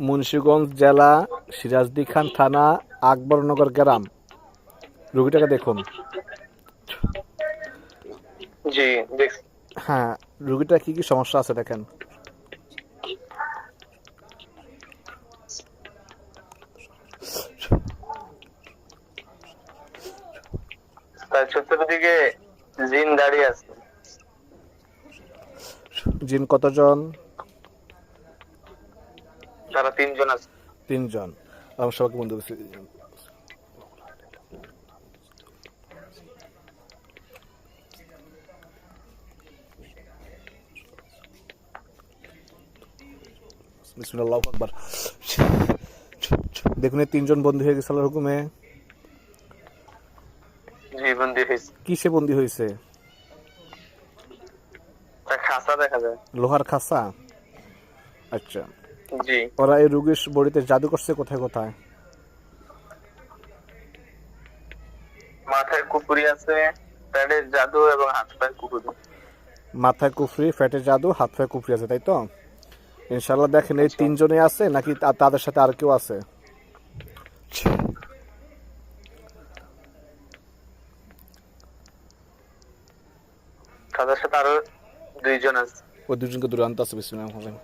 মুন্সিগঞ্জ জেলা, সিরাজদি খান থানা, আকবরনগর গ্রাম। রুগীটাকে দেখুন। জি দেখ, হ্যাঁ, রুগীটা কি কি সমস্যা আছে দেখেন। তার চতুর্দিকে জিন দাঁড়িয়ে আছে। জিন কতজন? তারা তিনজন আছে। 3 জন। আমার সবাইকে বন্ধু করছি। বিসমিল্লাহু আকবার। দেখুন এই 3 জন বন্দী হয়ে গেছে আল্লাহর হুকুমে। জি বন্দি হয়েছে। কিসে বন্দী হয়েছে? তার খাঁচা দেখা যায়। লোহার খাঁচা। আচ্ছা, জি ওরা এই রুগীর বডিতে জাদু করছে কোথায় কোথায়? মাথায় কুপুরি আছে, প্যাডের জাদু এবং হাত পায়ের কুপুরি। মাথায় কুফরি, ফ্যাটে জাদু, হাত পায়ে কুফরি আছে, তাই তো? ইনশাল্লাহ দেখেন এই আচ্ছা। 3 জনই আছে নাকি তাদের সাথে আর কেউ আছে? তাদের সাথে আরো দুইজন আছে। ওই 2 জনকে দূরে আনতে আছে। বিসমিল্লাহির রহমানির রহিম।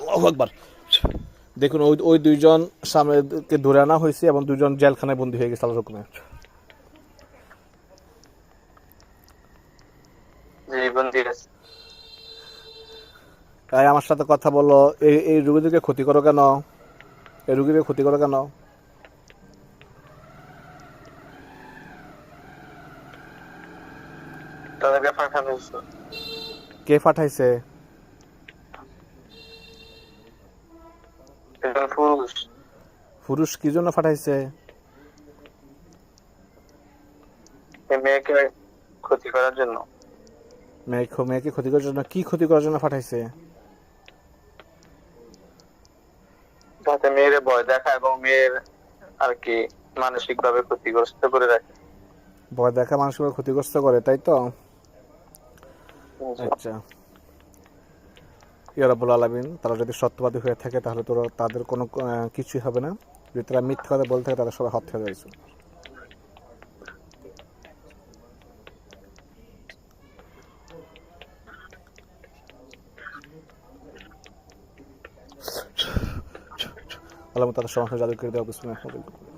আল্লাহু আকবার। দেখুন ওই ওই 2 জন সামনেকে ধরে আনা হয়েছে এবং 2 জন জেলখানায় বন্দী হয়ে গেছে আল্লাহর হুকুমে। জি বন্দি আছে। তাই আমার সাথে কথা বলো। এই এই রুগীদেরকে ক্ষতি করো কেন? এই রুগীদের ক্ষতি করো কেন? তাদেরকে পাঠানো হয়েছে। কে পাঠাইছে? একজন পুরুষ। পুরুষ কি জন্য পাঠাইছে? এই মেয়েকে ক্ষতি করার জন্য। মেয়েকে ক্ষতি করার জন্য? কি ক্ষতি করার জন্য পাঠাইছে? যাতে মেয়ের ভয় দেখা এবং মেয়ের আর কি মানসিক ভাবে ক্ষতিগ্রস্ত করে রাখে। ভয় দেখা মানুষকে ক্ষতিগ্রস্ত করে, তাই তো? জি। আচ্ছা, ইয়া রাব্বুল আলামিন, তারা যদি সত্যবাদী হয়ে থাকে তাহলে তো তাদের কোনো কিছুই হবে না। যদি তারা মিথ্যা কথা বলতে থাকে তাদের সবাই হাত হয়ে যাইছে। আল্লাহ তাদের সমস্যা জাদু করে দেওয়া। বিসমিল্লাহির রহমানির রহিম।